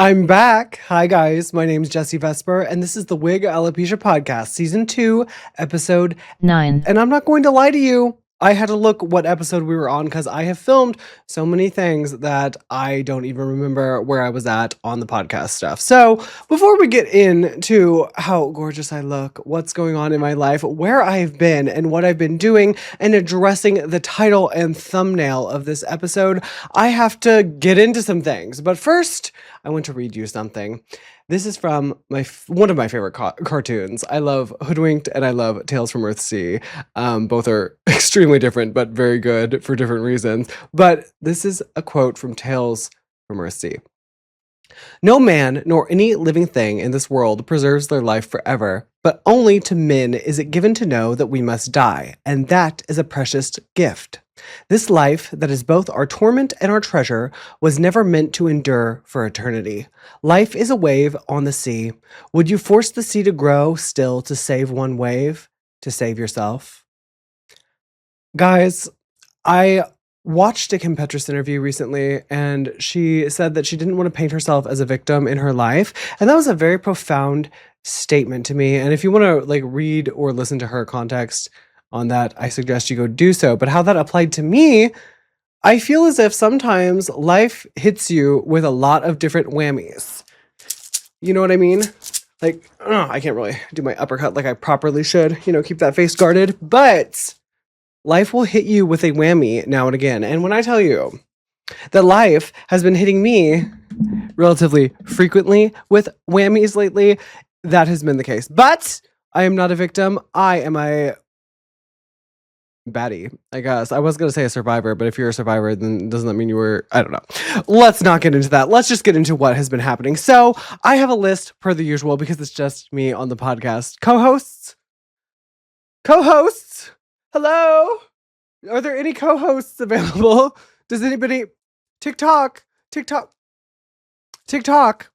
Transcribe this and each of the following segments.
I'm back. Hi, guys. My name's Jesse Vesper, and this is the Wig Alopecia Podcast, Season 2, Episode 9. And I'm not going to lie to you. I had to look what episode we were on because I have filmed so many things that I don't even remember where I was at on the podcast stuff. So before we get into how gorgeous I look, what's going on in my life, where I've been and what I've been doing, and addressing the title and thumbnail of this episode, I have to get into some things. But first, I want to read you something. This is from one of my favorite cartoons. I love Hoodwinked and I love Tales from Earthsea. Both are extremely different, but very good for different reasons. But this is a quote from Tales from Earthsea. No man nor any living thing in this world preserves their life forever, but only to men is it given to know that we must die, and that is a precious gift. This life, that is both our torment and our treasure, was never meant to endure for eternity. Life is a wave on the sea. Would you force the sea to grow still to save one wave? To save yourself? Guys, I watched a Kim Petras interview recently, and she said that she didn't want to paint herself as a victim in her life. And that was a very profound statement to me. And if you want to read or listen to her context on that, I suggest you go do so. But how that applied to me, I feel as if sometimes life hits you with a lot of different whammies. You know what I mean? I can't really do my uppercut like I properly should, keep that face guarded. But life will hit you with a whammy now and again. And when I tell you that life has been hitting me relatively frequently with whammies lately, that has been the case. But I am not a victim. I am a baddie, I guess. I was going to say a survivor, but if you're a survivor, then doesn't that mean you were? I don't know. Let's not get into that. Let's just get into what has been happening. So I have a list per the usual because it's just me on the podcast. Co-hosts? Hello? Are there any co-hosts available? Does anybody? TikTok,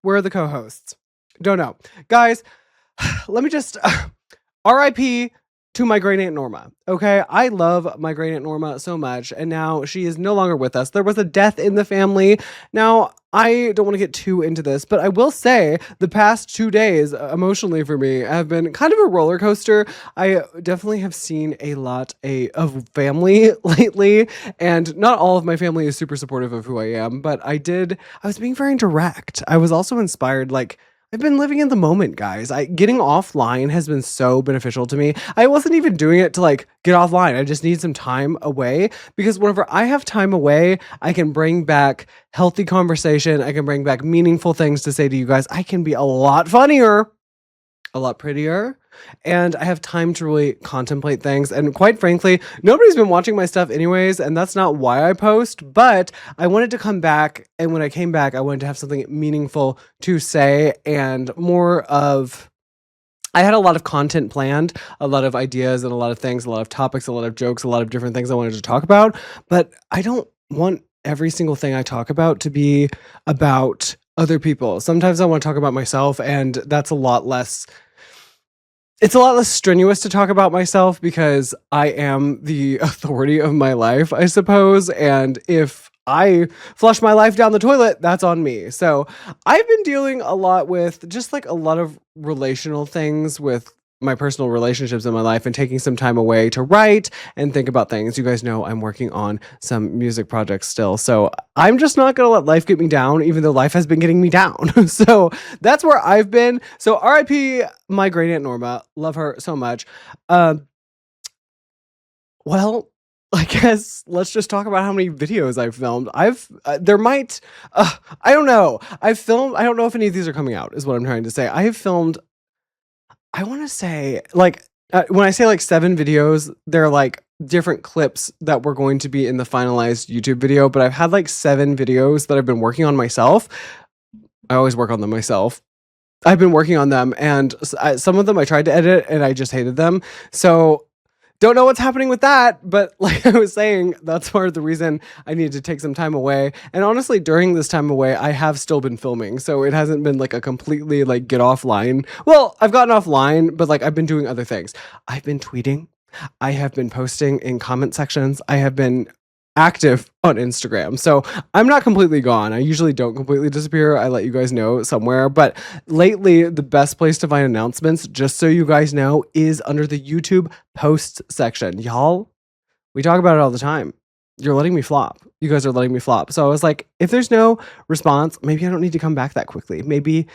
where are the co-hosts? Don't know. Guys, let me just RIP to my great aunt Norma. Okay, I love my great aunt Norma so much, and now she is no longer with us. There was a death in the family. Now, I don't want to get too into this, but I will say the past 2 days emotionally for me have been kind of a roller coaster. I definitely have seen a lot of family lately, and not all of my family is super supportive of who I am, but I was being very direct. I was also inspired, I've been living in the moment, guys. Getting offline has been so beneficial to me. I wasn't even doing it to get offline. I just need some time away, because whenever I have time away, I can bring back healthy conversation. I can bring back meaningful things to say to you guys. I can be a lot funnier, a lot prettier, and I have time to really contemplate things. And quite frankly, nobody's been watching my stuff anyways, and that's not why I post, but I wanted to come back, and when I came back, I wanted to have something meaningful to say, and more of... I had a lot of content planned, a lot of ideas and a lot of things, a lot of topics, a lot of jokes, a lot of different things I wanted to talk about, but I don't want every single thing I talk about to be about other people. Sometimes I want to talk about myself, and that's a lot less... It's a lot less strenuous to talk about myself because I am the authority of my life, I suppose. And if I flush my life down the toilet, that's on me. So I've been dealing a lot with just a lot of relational things with my personal relationships in my life, and taking some time away to write and think about things. You guys know I'm working on some music projects still, so I'm just not gonna let life get me down, even though life has been getting me down. So that's where I've been. So RIP my great aunt Norma. Love her so much. Well, I guess let's just talk about how many videos I've filmed. I don't know. I don't know if any of these are coming out, is what I'm trying to say. I have filmed, I want to say, when I say 7 videos, they're different clips that were going to be in the finalized YouTube video, but I've had 7 videos that I've been working on myself. I always work on them myself. I've been working on them, and some of them I tried to edit and I just hated them. So don't know what's happening with that, but like I was saying, that's part of the reason I needed to take some time away. And honestly, during this time away, I have still been filming, so it hasn't been a completely get offline. Well, I've gotten offline, but I've been doing other things. I've been tweeting. I have been posting in comment sections. I have been active on Instagram. So I'm not completely gone. I usually don't completely disappear. I let you guys know somewhere. But lately, the best place to find announcements, just so you guys know, is under the YouTube posts section. Y'all, we talk about it all the time. You're letting me flop. You guys are letting me flop. So I was like, if there's no response, maybe I don't need to come back that quickly. Maybe,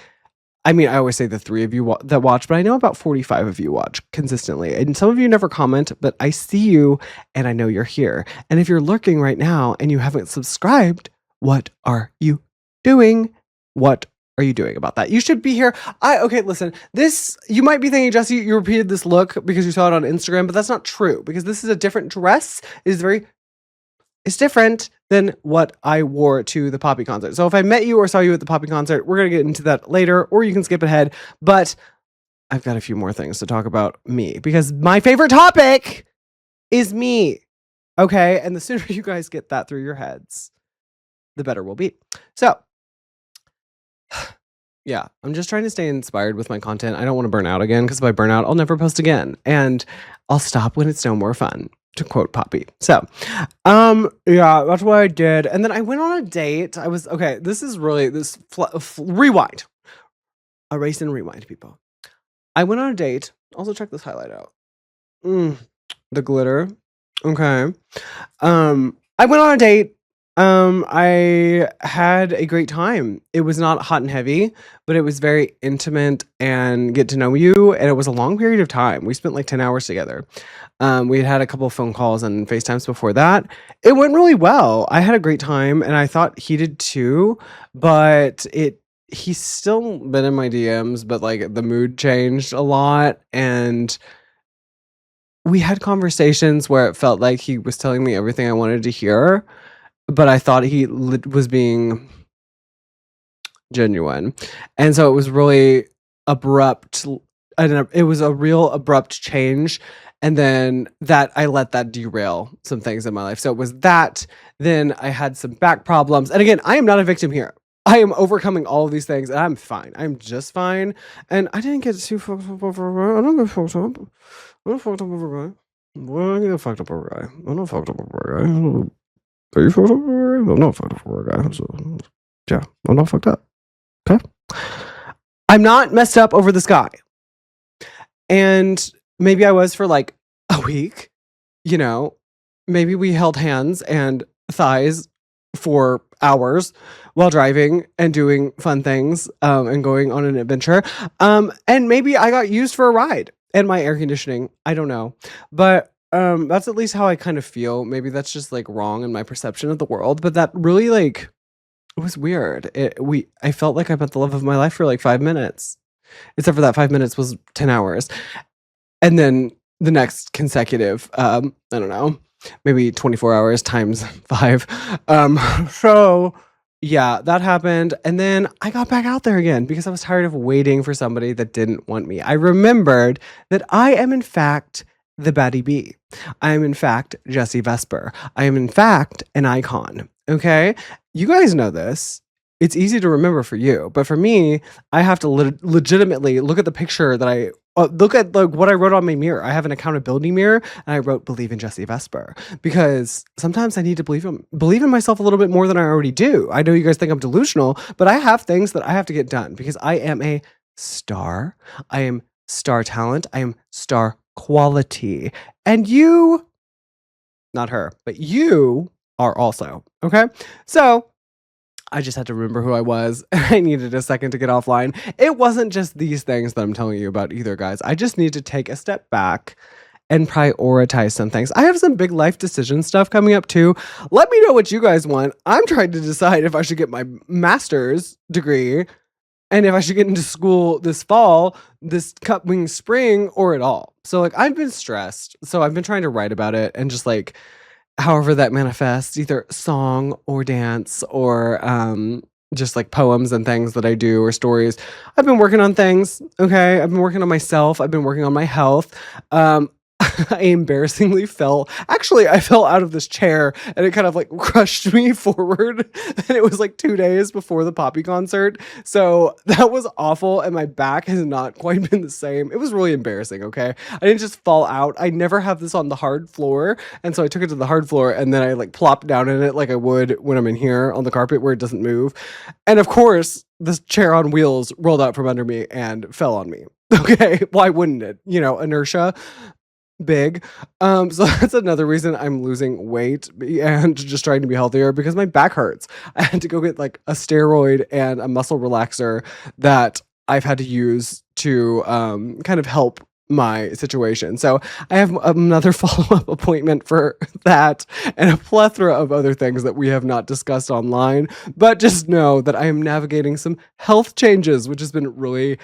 I mean, I always say the 3 of you that watch, but I know about 45 of you watch consistently. And some of you never comment, but I see you and I know you're here. And if you're lurking right now and you haven't subscribed, what are you doing? What are you doing about that? You should be here. Okay, listen, this, you might be thinking, Jesse, you repeated this look because you saw it on Instagram, but that's not true because this is a different dress. It's different than what I wore to the Poppy concert. So if I met you or saw you at the Poppy concert, we're going to get into that later, or you can skip ahead. But I've got a few more things to talk about me because my favorite topic is me. Okay. And the sooner you guys get that through your heads, the better we'll be. So yeah, I'm just trying to stay inspired with my content. I don't want to burn out again because if I burn out, I'll never post again. And I'll stop when it's no more fun, to quote Poppy. So, yeah, that's what I did. And then I went on a date. This is really, rewind. Erase and rewind, people. I went on a date. Also check this highlight out. The glitter. Okay. I went on a date. I had a great time. It was not hot and heavy, but it was very intimate and get to know you. And it was a long period of time. We spent like 10 hours together. We had a couple of phone calls and FaceTimes before that. It went really well. I had a great time and I thought he did too, but he's still been in my DMs, but like the mood changed a lot. And we had conversations where it felt like he was telling me everything I wanted to hear, but I thought he was being genuine. And so it was really abrupt. It was a real abrupt change. And then I let that derail some things in my life. So it was that. Then I had some back problems. And again, I am not a victim here. I am overcoming all of these things and I'm fine. I'm just fine. And I didn't get too fucked up over a guy. I don't get fucked up. I'm not fucked up over a guy. Well, I get fucked up over a guy. I'm not fucked up over a guy. Are you fucked up over a guy? I'm not fucked up over a guy. So, yeah, I'm not fucked up. Okay? I'm not messed up over this guy. And maybe I was for like a week, maybe we held hands and thighs for hours while driving and doing fun things and going on an adventure. And maybe I got used for a ride and my air conditioning. I don't know. But that's at least how I kind of feel. Maybe that's just like wrong in my perception of the world. But that really like, it was weird. I felt like I met the love of my life for like 5 minutes. Except for that 5 minutes was 10 hours. And then the next consecutive, I don't know, maybe 24 hours times 5. So yeah, that happened. And then I got back out there again because I was tired of waiting for somebody that didn't want me. I remembered that I am in fact the baddie bee. I am in fact Jessie Vesper. I am in fact an icon. Okay. You guys know this. It's easy to remember for you, but for me, I have to legitimately look at the picture that I look at what I wrote on my mirror. I have an accountability mirror and I wrote believe in Jessie Vesper because sometimes I need to believe in myself a little bit more than I already do. I know you guys think I'm delusional, but I have things that I have to get done because I am a star. I am star talent. I am star quality. And you, not her, but you are also, okay? So I just had to remember who I was. I needed a second to get offline. It wasn't just these things that I'm telling you about either, guys. I just need to take a step back and prioritize some things. I have some big life decision stuff coming up too. Let me know what you guys want. I'm trying to decide if I should get my master's degree and if I should get into school this fall, this coming spring, or at all. So like I've been stressed. So I've been trying to write about it and just like however that manifests, either song or dance or just like poems and things that I do or stories. I've been working on things, okay? I've been working on myself. I've been working on my health. I embarrassingly fell. Actually, I fell out of this chair and it kind of like crushed me forward. And it was like 2 days before the Poppy concert. So that was awful. And my back has not quite been the same. It was really embarrassing. Okay. I didn't just fall out. I never have this on the hard floor. And so I took it to the hard floor and then I like plopped down in it like I would when I'm in here on the carpet where it doesn't move. And of course, this chair on wheels rolled out from under me and fell on me. Okay. Why wouldn't it? You know, inertia. Big. So that's another reason I'm losing weight and just trying to be healthier because my back hurts. I had to go get like a steroid and a muscle relaxer that I've had to use to kind of help my situation. So I have another follow-up appointment for that and a plethora of other things that we have not discussed online. But just know that I am navigating some health changes, which has been really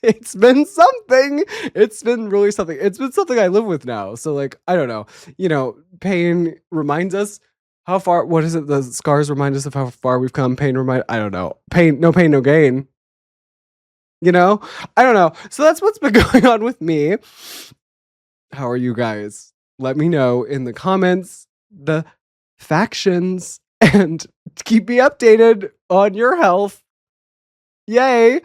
it's been something. It's been really something. It's been something I live with now. So like, I don't know. You know, pain reminds us how far, what is it? The scars remind us of how far we've come. I don't know. Pain, no gain. You know? I don't know. So that's what's been going on with me. How are you guys? Let me know in the comments, the factions, and keep me updated on your health. Yay.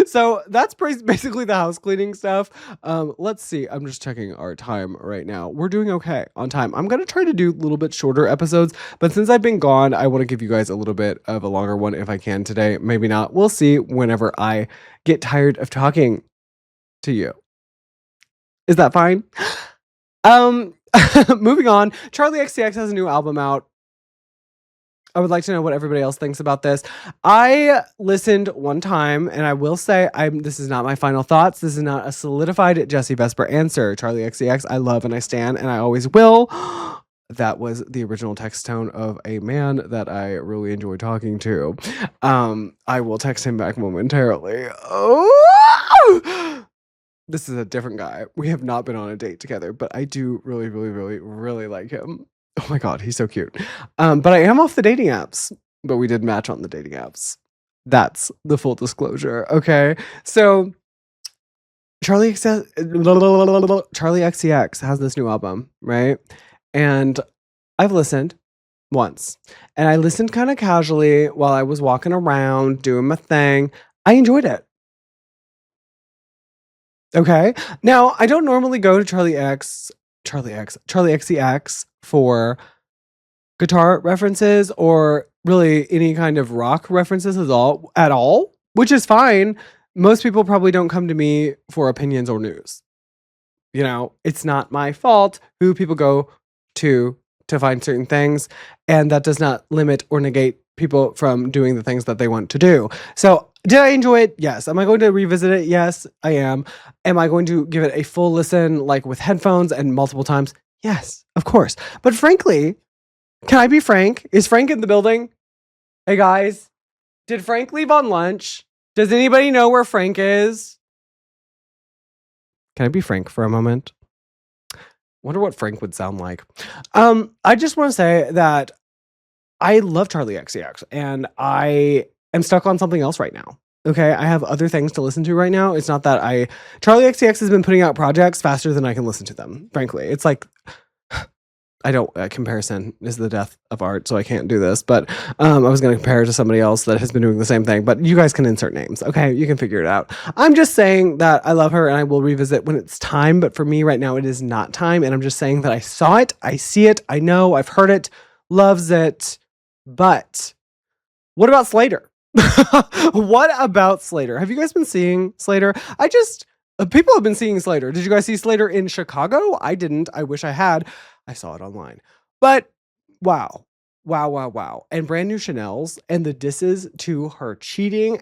So that's basically the house cleaning stuff. Let's see. I'm just checking our time right now. We're doing okay on time. I'm going to try to do a little bit shorter episodes, but since I've been gone, I want to give you guys a little bit of a longer one if I can today. Maybe not. We'll see whenever I get tired of talking to you. Is that fine? Moving on. Charlie XCX has a new album out. I would like to know what everybody else thinks about this. I listened one time, and I will say this is not my final thoughts. This is not a solidified Jessie Vesper answer. Charlie XCX, I love and I stan, and I always will. That was the original text tone of a man that I really enjoy talking to. I will text him back momentarily. Oh! This is a different guy. We have not been on a date together, but I do really, really, really, really like him. Oh my God, he's so cute. But I am off the dating apps, but we did match on the dating apps. That's the full disclosure. Okay. So Charlie XCX has this new album, right? And I've listened once, and I listened kind of casually while I was walking around doing my thing. I enjoyed it. Okay. Now, I don't normally go to Charlie XCX for guitar references or really any kind of rock references at all, which is fine. Most people probably don't come to me for opinions or news. You know, it's not my fault who people go to find certain things, and that does not limit or negate people from doing the things that they want to do. So, did I enjoy it? Yes. Am I going to revisit it? Yes, I am. Am I going to give it a full listen, like with headphones and multiple times? Yes, of course. But frankly, can I be Frank? Is Frank in the building? Hey guys, did Frank leave on lunch? Does anybody know where Frank is? Can I be Frank for a moment? Wonder what Frank would sound like. I just want to say that I love Charlie XCX and I am stuck on something else right now. Okay, I have other things to listen to right now. It's not that Charlie XCX has been putting out projects faster than I can listen to them. Frankly, it's like comparison is the death of art, so I can't do this. But I was going to compare it to somebody else that has been doing the same thing. But you guys can insert names, okay? You can figure it out. I'm just saying that I love her and I will revisit when it's time. But for me right now, it is not time. And I'm just saying that I saw it, I see it, I know, I've heard it, loves it. But what about Slayyyter? What about Slayyyter? Have you guys been seeing Slayyyter? People have been seeing Slayyyter. Did you guys see Slayyyter in Chicago? I didn't. I wish I had. I saw it online. But wow. And brand new Chanel's and the disses to her cheating,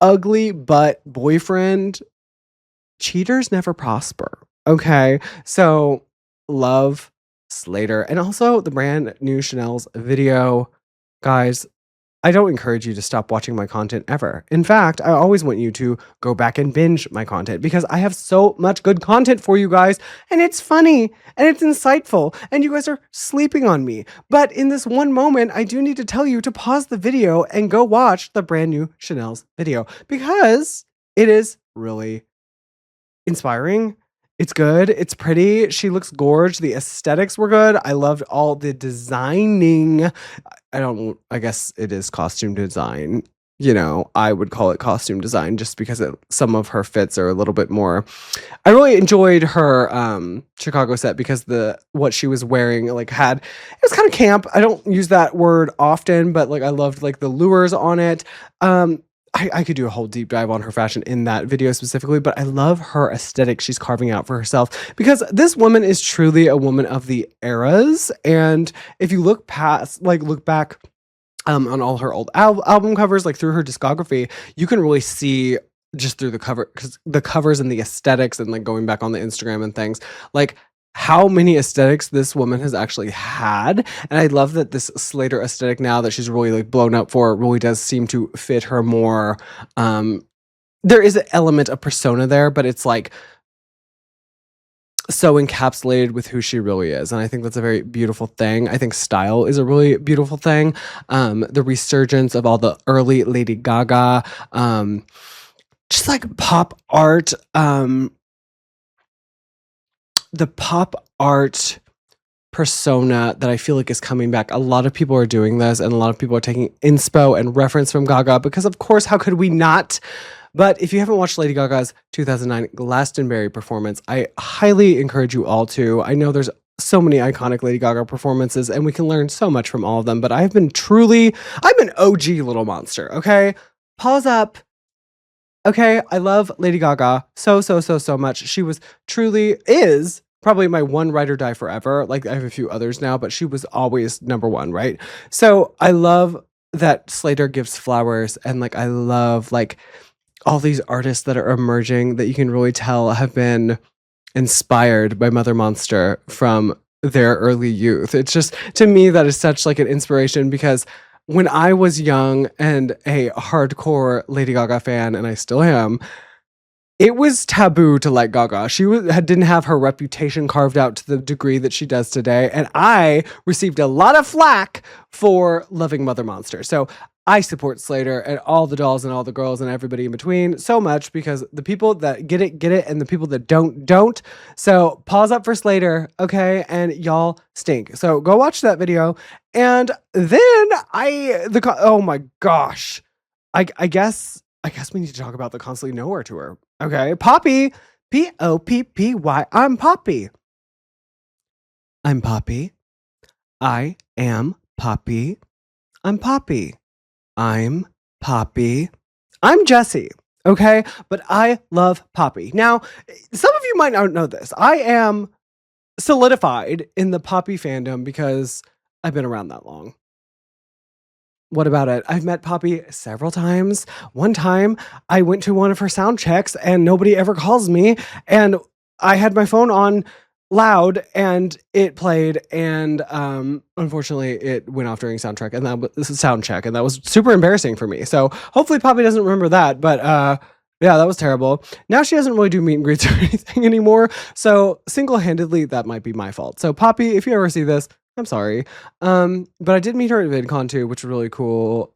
ugly butt boyfriend. Cheaters never prosper. Okay. So love Slayyyter. And also the brand new Chanel's video. Guys, I don't encourage you to stop watching my content ever. In fact, I always want you to go back and binge my content because I have so much good content for you guys, and it's funny and it's insightful, and you guys are sleeping on me. But in this one moment, I do need to tell you to pause the video and go watch the brand new Chanel's video because it is really inspiring. It's good. It's pretty. She looks gorge. The aesthetics were good. I loved all the designing. I guess it is costume design. You know, I would call it costume design just because some of her fits are a little bit more. I really enjoyed her Chicago set because what she was wearing it was kind of camp. I don't use that word often, but like I loved like the lures on it. I could do a whole deep dive on her fashion in that video specifically, but I love her aesthetic she's carving out for herself because this woman is truly a woman of the eras. And if you look back on all her old album covers, like through her discography, you can really see just through the covers and the aesthetics and like going back on the Instagram and things, like how many aesthetics this woman has actually had. And I love that this Slayyyter aesthetic now that she's really like blown up for really does seem to fit her more. There is an element of persona there, but it's like so encapsulated with who she really is. And I think that's a very beautiful thing. I think style is a really beautiful thing. The resurgence of all the early Lady Gaga, just like pop art, the pop art persona that I feel like is coming back. A lot of people are doing this and a lot of people are taking inspo and reference from Gaga because of course, how could we not? But if you haven't watched Lady Gaga's 2009 Glastonbury performance, I highly encourage you all to. I know there's so many iconic Lady Gaga performances and we can learn so much from all of them, but I'm an OG little monster, okay? Pause up. Okay, I love Lady Gaga so much. She is probably my one ride or die forever. Like I have a few others now, but she was always number one, right? So I love that Slayyyter gives flowers and like I love like all these artists that are emerging that you can really tell have been inspired by Mother Monster from their early youth. It's just, to me, that is such like an inspiration because when I was young and a hardcore Lady Gaga fan, and I still am, it was taboo to like Gaga. She didn't have her reputation carved out to the degree that she does today. And I received a lot of flack for loving Mother Monster. So I support Slayyyter and all the dolls and all the girls and everybody in between so much because the people that get it, and the people that don't. So pause up for Slayyyter, okay? And y'all stink. So go watch that video. And then oh my gosh. I guess we need to talk about the Constantly Nowhere tour. Okay, Poppy, Poppy. I'm Poppy. I'm Poppy. I am Poppy. I'm Poppy. I'm Poppy. I'm Jessie, okay? But I love Poppy. Now, some of you might not know this. I am solidified in the Poppy fandom because I've been around that long. What about it? I've met Poppy several times. One time, I went to one of her sound checks and nobody ever calls me. And I had my phone on loud and it played and unfortunately it went off during sound check and that was super embarrassing for me. So hopefully Poppy doesn't remember that, but yeah, that was terrible. Now she doesn't really do meet and greets or anything anymore. So single-handedly that might be my fault. So Poppy, if you ever see this, I'm sorry. But I did meet her at VidCon too, which was really cool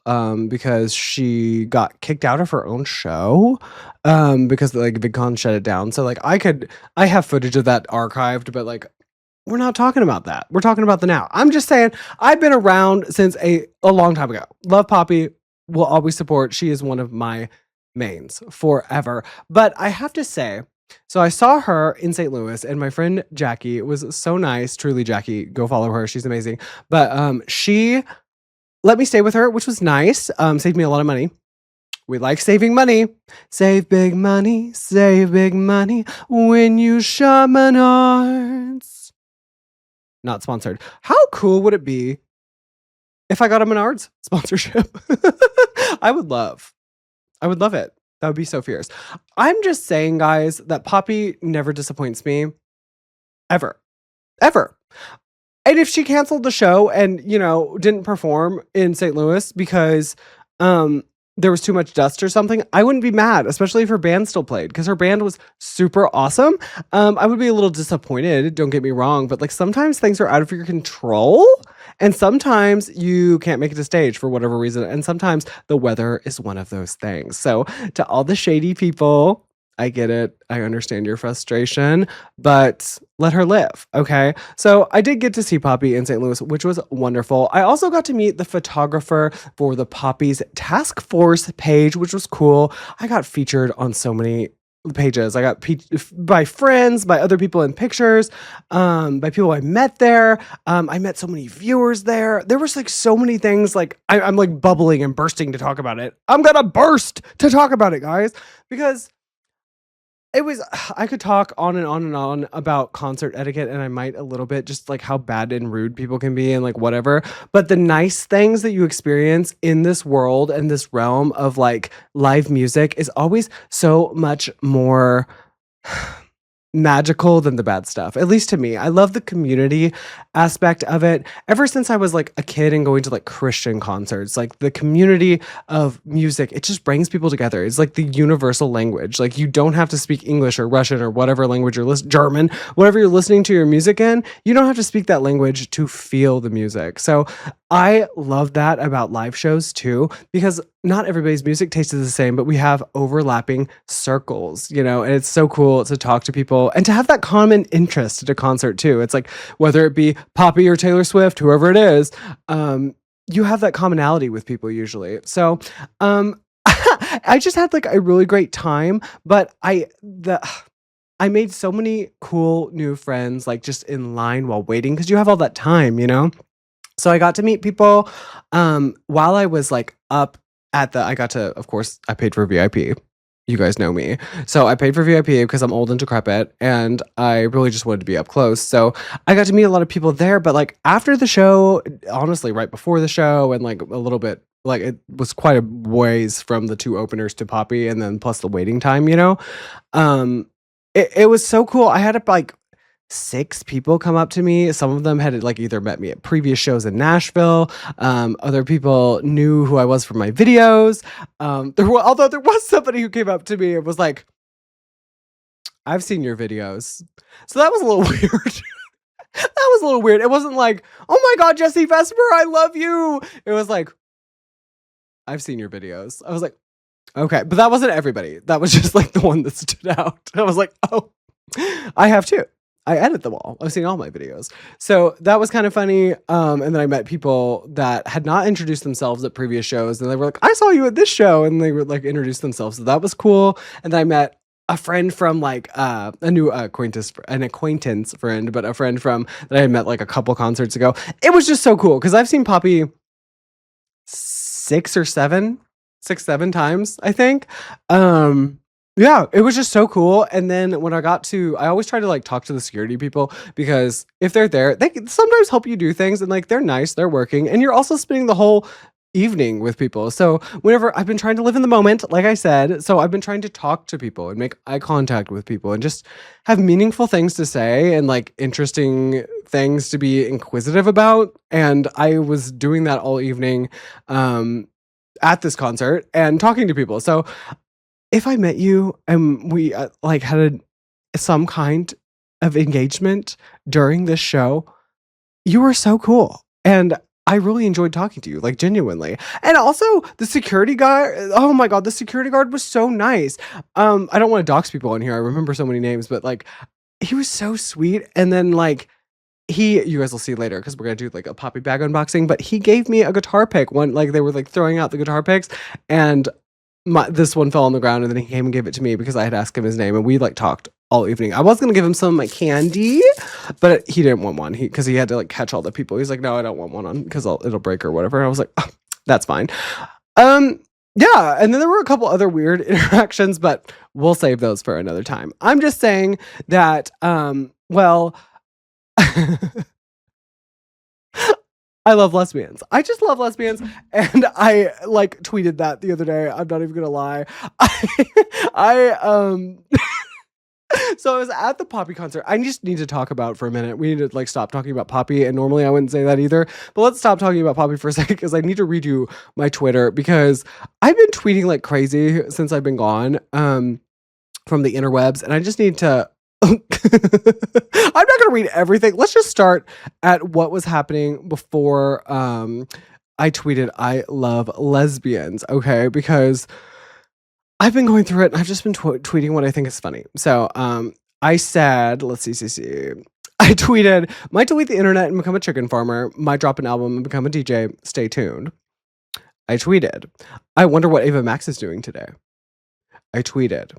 because she got kicked out of her own show because like VidCon shut it down. So like I have footage of that archived, but like we're not talking about that. We're talking about the now. I'm just saying I've been around since a long time ago. Love Poppy, will always support. She is one of my mains forever. But I have to say, so I saw her in St. Louis and my friend Jackie was so nice. Truly, Jackie, go follow her. She's amazing. But she let me stay with her, which was nice. Saved me a lot of money. We like saving money. Save big money when you shop Menards. Not sponsored. How cool would it be if I got a Menards sponsorship? I would love it. That would be so fierce. I'm just saying, guys, that Poppy never disappoints me. Ever. Ever. And if she canceled the show and, didn't perform in St. Louis because there was too much dust or something, I wouldn't be mad, especially if her band still played, because her band was super awesome. I would be a little disappointed, don't get me wrong, but like sometimes things are out of your control and sometimes you can't make it to stage for whatever reason. And sometimes the weather is one of those things. So to all the shady people I get it. I understand your frustration, but let her live. Okay. So I did get to see Poppy in St. Louis, which was wonderful. I also got to meet the photographer for the Poppy's Task Force page, which was cool. I got featured on so many pages. I got by friends, by other people in pictures, by people I met there. I met so many viewers there. There was like so many things. Like I'm like bubbling and bursting to talk about it. I'm gonna burst to talk about it, guys, because it was I could talk on and on and on about concert etiquette, and I might a little bit, just like how bad and rude people can be and like whatever. But the nice things that you experience in this world and this realm of like live music is always so much more magical than the bad stuff, at least to me. I love the community aspect of it. Ever since I was like a kid and going to like Christian concerts, like the community of music, it just brings people together. It's like the universal language. Like you don't have to speak English or Russian or whatever language you're listening, German, whatever you're listening to your music in, you don't have to speak that language to feel the music. So I love that about live shows too, because not everybody's music taste is the same, but we have overlapping circles, you know, and it's so cool to talk to people and to have that common interest at a concert too. It's like, whether it be Poppy or Taylor Swift, whoever it is, you have that commonality with people usually. So, I just had like a really great time, but I made so many cool new friends, like just in line while waiting, because you have all that time, you know? So I got to meet people while I was like up at I got to, of course, I paid for VIP. You guys know me. So I paid for VIP because I'm old and decrepit and I really just wanted to be up close. So I got to meet a lot of people there. But like after the show, honestly, right before the show and like a little bit, like it was quite a ways from the two openers to Poppy and then plus the waiting time, you know? It was so cool. I had like 6 people come up to me. Some of them had like either met me at previous shows in Nashville. Other people knew who I was from my videos. Although there was somebody who came up to me and was like, "I've seen your videos." So that was a little weird. That was a little weird. It wasn't like, "Oh my God, Jesse Vesper, I love you." It was like, "I've seen your videos." I was like, "Okay," but that wasn't everybody. That was just like the one that stood out. I was like, "Oh, I have too. I edit them all. I've seen all my videos." So that was kind of funny. And then I met people that had not introduced themselves at previous shows. And they were like, "I saw you at this show." And they would like introduce themselves. So that was cool. And then I met a friend from like a new acquaintance friend, but a friend from that I had met like a couple concerts ago. It was just so cool because I've seen Poppy 6, 7 times, I think. Yeah, it was just so cool. And then when I always try to like talk to the security people because if they're there, they can sometimes help you do things and like they're nice, they're working, and you're also spending the whole evening with people. So whenever I've been trying to live in the moment, like I said, so I've been trying to talk to people and make eye contact with people and just have meaningful things to say and like interesting things to be inquisitive about. And I was doing that all evening at this concert and talking to people. So if I met you and we like had some kind of engagement during this show, you were so cool. And I really enjoyed talking to you, like genuinely. And also the security guard, oh my God, the security guard was so nice. I don't want to dox people in here. I remember so many names, but like he was so sweet. And then like you guys will see later because we're gonna do like a Poppy bag unboxing, but he gave me a guitar pick one, like they were like throwing out the guitar picks and this one fell on the ground and then he came and gave it to me because I had asked him his name and we like talked all evening. I was gonna give him some of my candy, but he didn't want one because he had to like catch all the people. He's like, "No, I don't want one on because it'll break or whatever." And I was like, "Oh, that's fine." Yeah, and then there were a couple other weird interactions, but we'll save those for another time. I'm just saying that well I love lesbians. I just love lesbians. And I like tweeted that the other day. I'm not even gonna lie. I so I was at the Poppy concert. I just need to talk about for a minute. We need to like stop talking about Poppy. And normally I wouldn't say that either. But let's stop talking about Poppy for a second because I need to read you my Twitter because I've been tweeting like crazy since I've been gone from the interwebs. And I just need to I'm not going to read everything. Let's just start at what was happening before I tweeted I love lesbians, okay? Because I've been going through it. And I've just been tweeting what I think is funny. So I said, let's see. I tweeted, might delete the internet and become a chicken farmer. Might drop an album and become a DJ. Stay tuned. I tweeted, I wonder what Ava Max is doing today. I tweeted,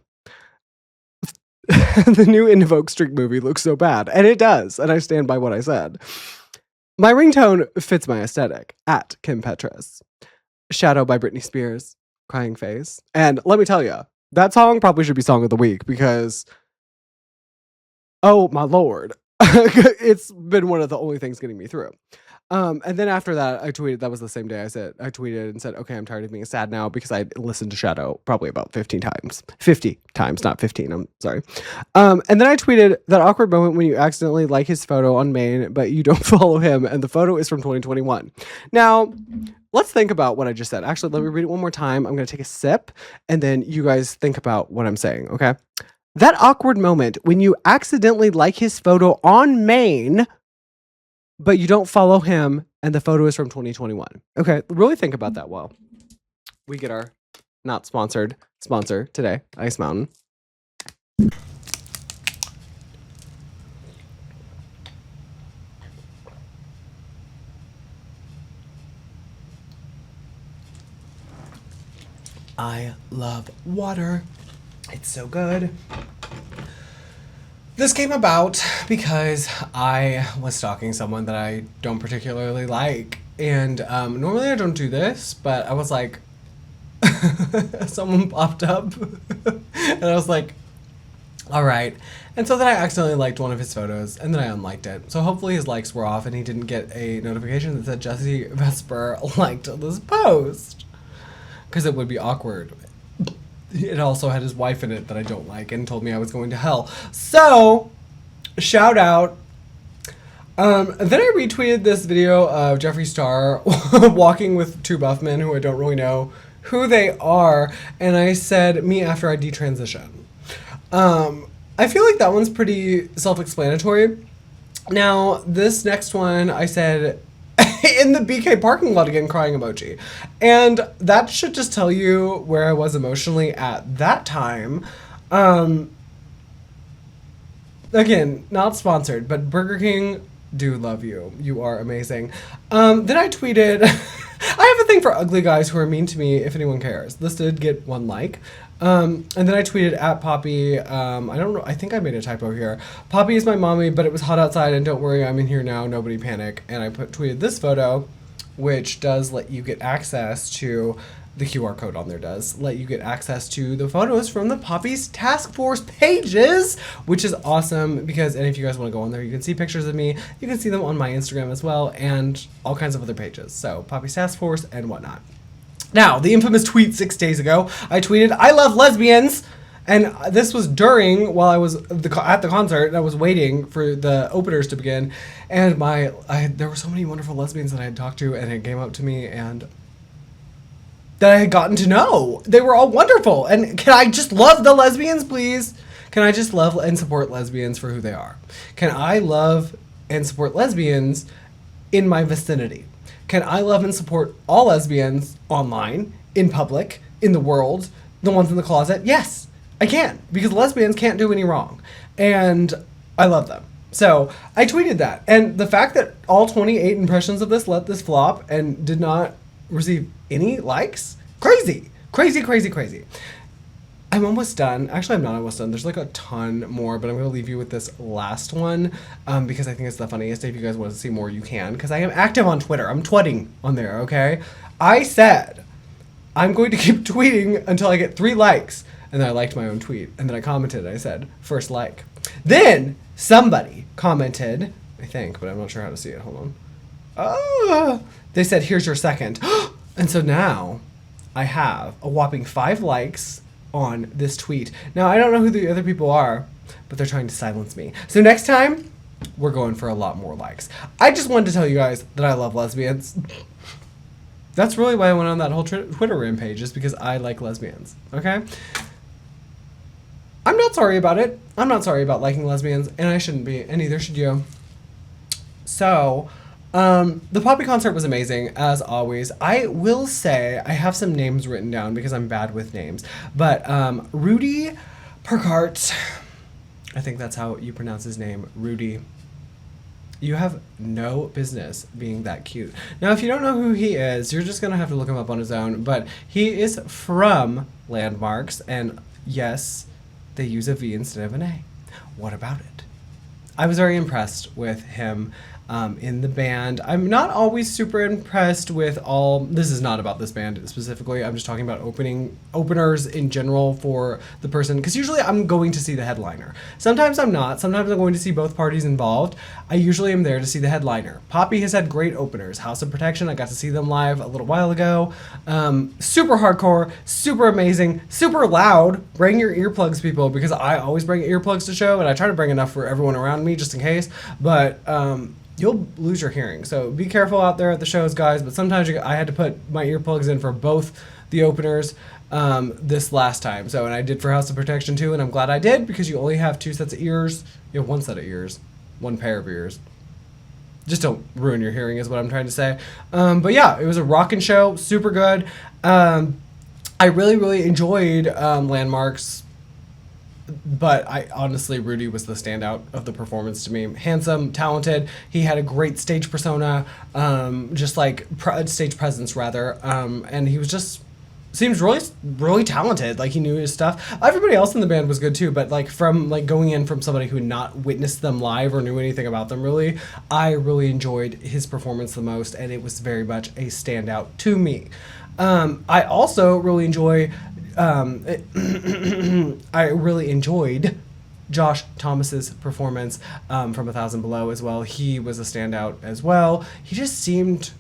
the new Invoke Streak movie looks so bad. And it does. And I stand by what I said. My ringtone fits my aesthetic. At Kim Petras. Shadow by Britney Spears. Crying face. And let me tell you, that song probably should be song of the week because, oh my Lord, it's been one of the only things getting me through. And then after that, I tweeted, that was the same day I tweeted and said, okay, I'm tired of being sad now because I listened to Shadow probably about 50 times, not 15. I'm sorry. And then I tweeted that awkward moment when you accidentally like his photo on Maine, but you don't follow him. And the photo is from 2021. Now, let's think about what I just said. Actually, let me read it one more time. I'm going to take a sip and then you guys think about what I'm saying. Okay. That awkward moment when you accidentally like his photo on Maine, but you don't follow him and the photo is from 2021. Okay. Really think about that while we get our not sponsored sponsor today, Ice Mountain. I love water. It's so good. This came about because I was stalking someone that I don't particularly like. And normally I don't do this, but I was like, someone popped up and I was like, all right. And so then I accidentally liked one of his photos and then I unliked it. So hopefully his likes were off and he didn't get a notification that said Jesse Vesper liked this post. Because it would be awkward. It also had his wife in it that I don't like and told me I was going to hell. So, shout out. Then I retweeted this video of Jeffree Star walking with two buff men who I don't really know who they are. And I said, me after I detransition. I feel like that one's pretty self-explanatory. Now, this next one, I said, in the BK parking lot again, crying emoji. And that should just tell you where I was emotionally at that time. Again, not sponsored, but Burger King, do love you. You are amazing. Then I tweeted, I have a thing for ugly guys who are mean to me if anyone cares. This did get 1 like. And then I tweeted at Poppy, I don't know, I think I made a typo here. Poppy is my mommy, but it was hot outside and don't worry, I'm in here now, nobody panic. And I tweeted this photo, which does let you get access to, the QR code on there does let you get access to the photos from the Poppy's Task Force pages, which is awesome because, and if you guys want to go on there, you can see pictures of me, you can see them on my Instagram as well, and all kinds of other pages. So Poppy's Task Force and whatnot. Now, the infamous tweet 6 days ago, I tweeted, I love lesbians. And this was during, while I was at the concert, and I was waiting for the openers to begin. And there were so many wonderful lesbians that I had talked to, and it came up to me, and that I had gotten to know. They were all wonderful. And can I just love the lesbians, please? Can I just love and support lesbians for who they are? Can I love and support lesbians in my vicinity? Can I love and support all lesbians online, in public, in the world, the ones in the closet? Yes, I can, because lesbians can't do any wrong. And I love them. So I tweeted that. And the fact that all 28 impressions of this let this flop and did not receive any likes, crazy, crazy, crazy, crazy. I'm almost done. Actually, I'm not almost done. There's like a ton more, but I'm going to leave you with this last one because I think it's the funniest. If you guys want to see more, you can, because I am active on Twitter. I'm twitting on there, okay? I said I'm going to keep tweeting until I get 3 likes, and then I liked my own tweet, and then I commented. I said, first like. Then somebody commented, I think, but I'm not sure how to see it. Hold on. They said, here's your second. And so now I have a whopping 5 likes on this tweet. Now, I don't know who the other people are, but they're trying to silence me. So next time, we're going for a lot more likes. I just wanted to tell you guys that I love lesbians. That's really why I went on that whole Twitter rampage, is because I like lesbians, okay? I'm not sorry about it. I'm not sorry about liking lesbians, and I shouldn't be, and neither should you. So, The Poppy concert was amazing, as always. I will say, I have some names written down because I'm bad with names. But Rudy Perkart, I think that's how you pronounce his name, Rudy. You have no business being that cute. Now, if you don't know who he is, you're just going to have to look him up on his own. But he is from Landmarks, and yes, they use a V instead of an A. What about it? I was very impressed with him in the band. I'm not always super impressed with all. This is not about this band specifically. I'm just talking about openers in general for the person, because usually I'm going to see the headliner. Sometimes I'm not. Sometimes I'm going to see both parties involved. I usually am there to see the headliner. Poppy has had great openers. House of Protection, I got to see them live a little while ago. Super hardcore, super amazing, super loud. Bring your earplugs, people, because I always bring earplugs to show, and I try to bring enough for everyone around me just in case. But you'll lose your hearing. So be careful out there at the shows, guys. But sometimes I had to put my earplugs in for both the openers this last time. So, and I did for House of Protection too, and I'm glad I did, because you only have 2 sets of ears. You have 1 set of ears, 1 pair of ears. Just don't ruin your hearing is what I'm trying to say. But yeah, it was a rockin' show, super good. I really, really enjoyed Landmarks. But I honestly, Rudy was the standout of the performance to me. Handsome, talented. He had a great stage persona, just like stage presence rather. And he was just seems really, really talented. Like, he knew his stuff. Everybody else in the band was good too. But like, from like going in from somebody who had not witnessed them live or knew anything about them really, I really enjoyed his performance the most, and it was very much a standout to me. I also really enjoy. I really enjoyed Josh Thomas's performance from 1,000 Below as well. He was a standout as well. He just seemed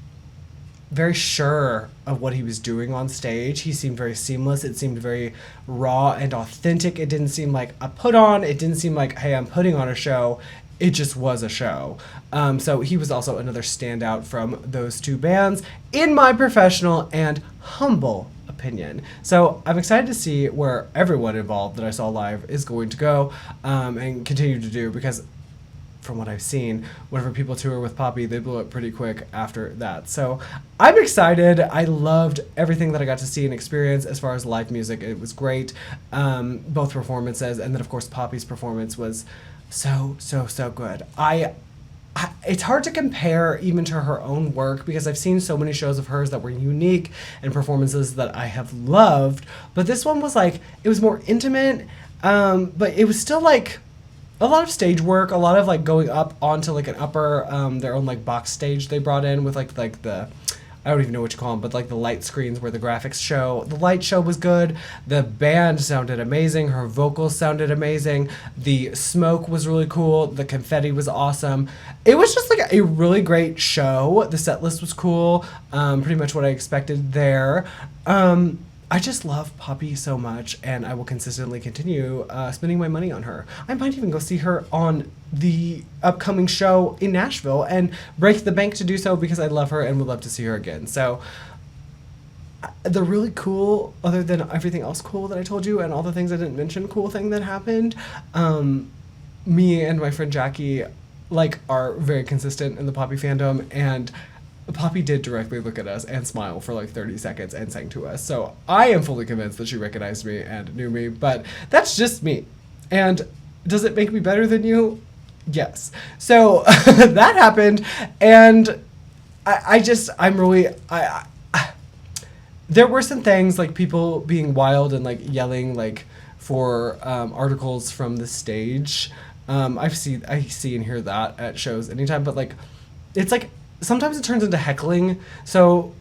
very sure of what he was doing on stage. He seemed very seamless. It seemed very raw and authentic. It didn't seem like a put on. It didn't seem like, hey, I'm putting on a show. It just was a show. So he was also another standout from those 2 bands, in my professional and humble opinion. So I'm excited to see where everyone involved that I saw live is going to go and continue to do, because from what I've seen, whenever people tour with Poppy, they blow up pretty quick after that. So I'm excited. I loved everything that I got to see and experience as far as live music. It was great, both performances, and then of course Poppy's performance was so good. It's hard to compare even to her own work, because I've seen so many shows of hers that were unique and performances that I have loved. But this one was like, it was more intimate, but it was still like a lot of stage work, a lot of like going up onto like an upper, their own like box stage they brought in with like the, I don't even know what you call them, but like the light screens where the graphics show. The light show was good. The band sounded amazing. Her vocals sounded amazing. The smoke was really cool. The confetti was awesome. It was just like a really great show. The set list was cool. Pretty much what I expected there. I just love Poppy so much, and I will consistently continue spending my money on her. I might even go see her on the upcoming show in Nashville and break the bank to do so, because I love her and would love to see her again. So the really cool, other than everything else cool that I told you and all the things I didn't mention, cool thing that happened, me and my friend Jackie like are very consistent in the Poppy fandom, and Poppy did directly look at us and smile for like 30 seconds and sang to us. So I am fully convinced that she recognized me and knew me, but that's just me. And does it make me better than you? Yes. So that happened, and I'm really, there were some things like people being wild and like yelling like for articles from the stage. I see and hear that at shows anytime, but like, it's like, sometimes it turns into heckling. So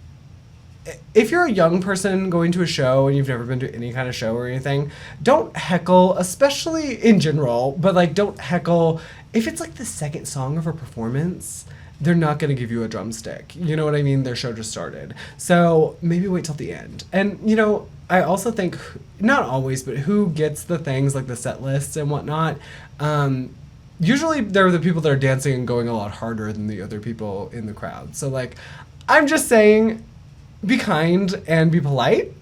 if you're a young person going to a show and you've never been to any kind of show or anything, don't heckle, especially in general, but like, don't heckle. If it's like the second song of a performance, they're not going to give you a drumstick. You know what I mean? Their show just started. So maybe wait till the end. And, you know, I also think, not always, but who gets the things like the set lists and whatnot, usually they're the people that are dancing and going a lot harder than the other people in the crowd. So like, I'm just saying, be kind and be polite,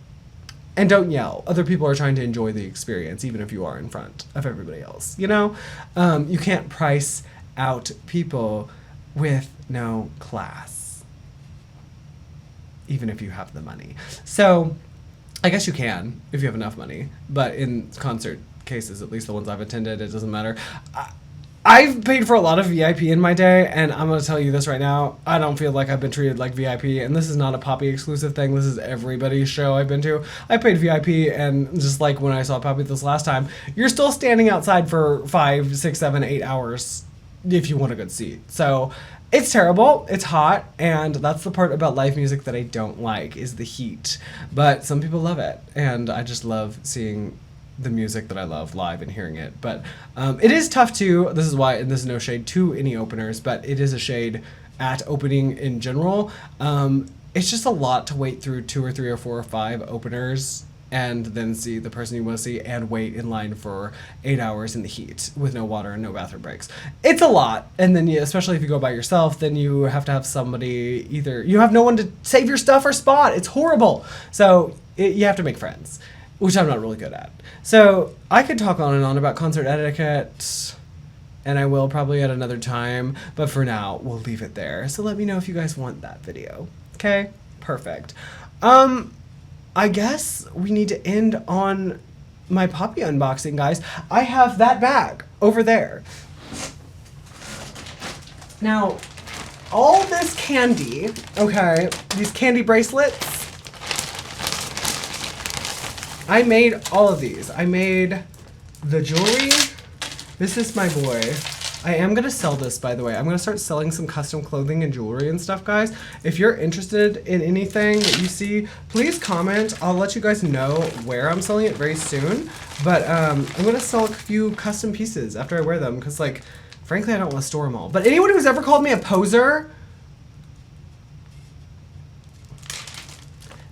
and don't yell. Other people are trying to enjoy the experience, even if you are in front of everybody else, you know? You can't price out people with no class, even if you have the money. So I guess you can if you have enough money, but in concert cases, at least the ones I've attended, it doesn't matter. I've paid for a lot of VIP in my day, and I'm going to tell you this right now. I don't feel like I've been treated like VIP, and this is not a Poppy exclusive thing. This is everybody's show I've been to. I paid VIP, and just like when I saw Poppy this last time, you're still standing outside for 5, 6, 7, 8 hours if you want a good seat. So it's terrible, it's hot, and that's the part about live music that I don't like, is the heat. But some people love it, and I just love seeing the music that I love live and hearing it. But it is tough too. This is why, and this is no shade to any openers, but it is a shade at opening in general. It's just a lot to wait through 2 or 3 or 4 or 5 openers and then see the person you want to see and wait in line for 8 hours in the heat with no water and no bathroom breaks. It's a lot. And then especially if you go by yourself, then you have to have somebody, either you have no one to save your stuff or spot. It's horrible. So you have to make friends, which I'm not really good at. So I could talk on and on about concert etiquette, and I will probably at another time, but for now, we'll leave it there. So let me know if you guys want that video. Okay? Perfect. I guess we need to end on my Poppy unboxing, guys. I have that bag over there. Now, all this candy, okay, these candy bracelets, I made all of these. I made the jewelry. This is my boy. I am gonna sell this, by the way. I'm gonna start selling some custom clothing and jewelry and stuff, guys. If you're interested in anything that you see, please comment. I'll let you guys know where I'm selling it very soon. But I'm gonna sell a few custom pieces after I wear them, because, like, frankly, I don't want to store them all. But anyone who's ever called me a poser,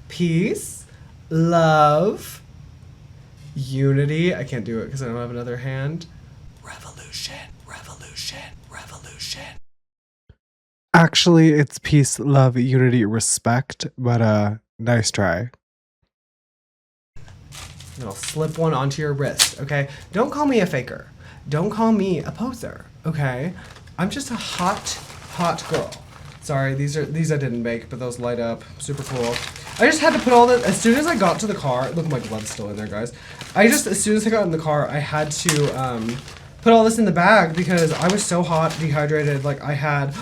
peace, love, unity. I can't do it because I don't have another hand. Revolution, revolution, revolution. Actually, it's peace, love, unity, respect, but nice try. And I'll slip one onto your wrist, okay? Don't call me a faker. Don't call me a poser, okay? I'm just a hot, hot girl. Sorry, these I didn't make, but those light up. Super cool. I just had to put all that, as soon as I got to the car, look, my glove's still in there, guys. As soon as I got in the car, I had to put all this in the bag because I was so hot, dehydrated, like I had,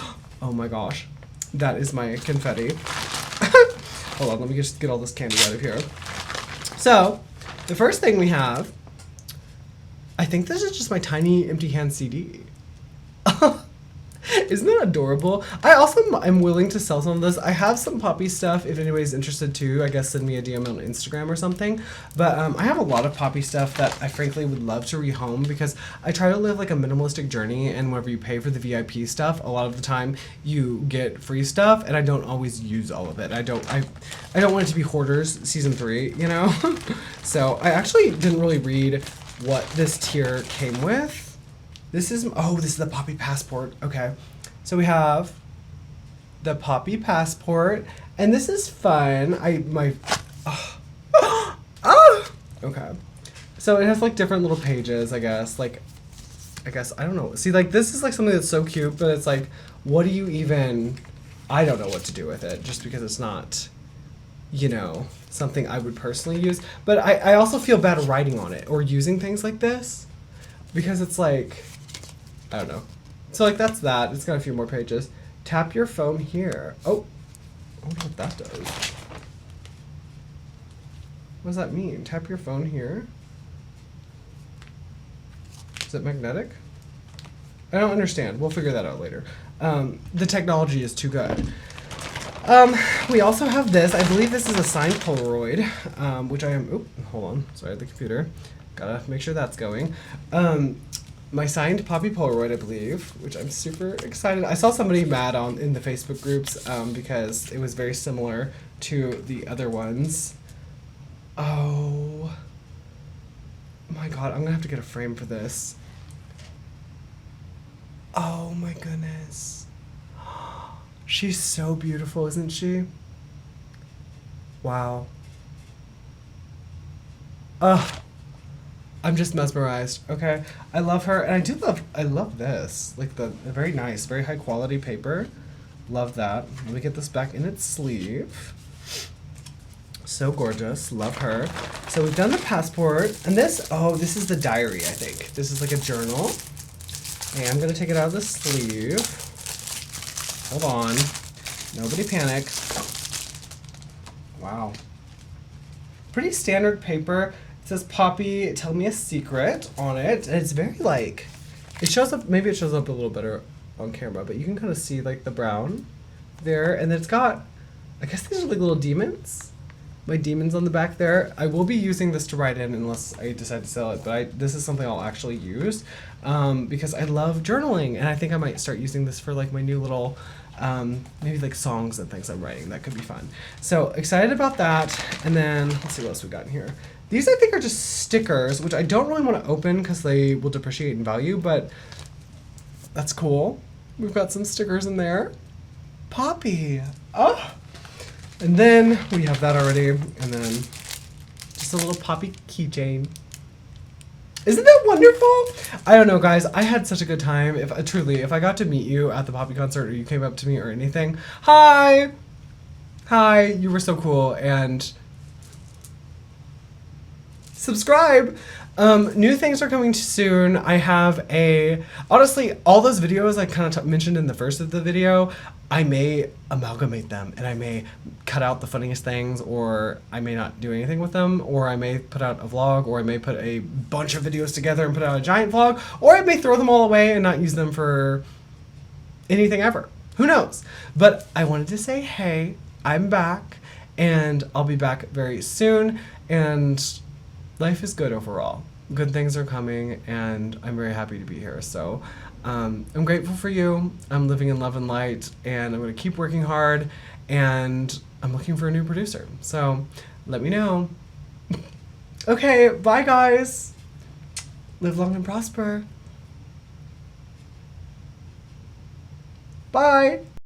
oh my gosh, that is my confetti. Hold on, let me just get all this candy out of here. So, the first thing we have, I think this is just my tiny empty hand CD. Isn't that adorable? I also am willing to sell some of this. I have some Poppy stuff if anybody's interested too. I guess send me a DM on Instagram or something. But I have a lot of Poppy stuff that I frankly would love to rehome because I try to live like a minimalistic journey, and whenever you pay for the VIP stuff, a lot of the time you get free stuff, and I don't always use all of it. I don't want it to be Hoarders Season 3, you know? So I actually didn't really read what this tier came with. This is the Poppy Passport. Okay. So we have the Poppy Passport, and this is fun. Okay. So it has like different little pages, I guess. I don't know. See, like this is like something that's so cute, but it's like, what do you even, I don't know what to do with it just because it's not, you know, something I would personally use. But I also feel bad writing on it or using things like this because it's like, I don't know. So like that's that. It's got a few more pages. Tap your phone here. Oh, I wonder what that does. What does that mean? Tap your phone here. Is it magnetic? I don't understand. We'll figure that out later. The technology is too good. We also have this. I believe this is a signed Polaroid, which I am. Oh, hold on. Sorry, the computer. Gotta make sure that's going. My signed Poppy Polaroid, I believe, which I'm super excited. I saw somebody mad in the Facebook groups because it was very similar to the other ones. Oh my god, I'm gonna have to get a frame for this. Oh my goodness. She's so beautiful, isn't she? Wow. Ugh. I'm just mesmerized. Okay, I love her, and I love this, like the very nice, very high quality paper. Love that. Let me get this back in its sleeve. So gorgeous. Love her. So we've done the passport, and this is the diary. I think this is like a journal. Okay, I'm gonna take it out of the sleeve. Hold on. Nobody panic. Wow. Pretty standard paper. It says Poppy, tell me a secret on it. And it's very like, it shows up, maybe it shows up a little better on camera, but you can kind of see like the brown there. And then it's got, I guess these are like little demons. My demons on the back there. I will be using this to write in unless I decide to sell it, but this is something I'll actually use because I love journaling, and I think I might start using this for like my new little maybe like songs and things I'm writing. That could be fun. So excited about that. And then let's see what else we got in here. These I think are just stickers, which I don't really want to open because they will depreciate in value, but that's cool. We've got some stickers in there. Poppy. Oh. And then we have that already, and then just a little Poppy keychain. Isn't that wonderful? I don't know, guys. I had such a good time. If I got to meet you at the Poppy concert, or you came up to me or anything, hi, you were so cool, and subscribe. New things are coming soon. I have honestly, all those videos I kind of mentioned in the first of the video, I may amalgamate them, and I may cut out the funniest things, or I may not do anything with them, or I may put out a vlog, or I may put a bunch of videos together and put out a giant vlog, or I may throw them all away and not use them for anything ever. Who knows? But I wanted to say, hey, I'm back, and I'll be back very soon, and life is good overall. Good things are coming, and I'm very happy to be here. So I'm grateful for you. I'm living in love and light, and I'm going to keep working hard, and I'm looking for a new producer. So let me know. Okay, bye guys. Live long and prosper. Bye.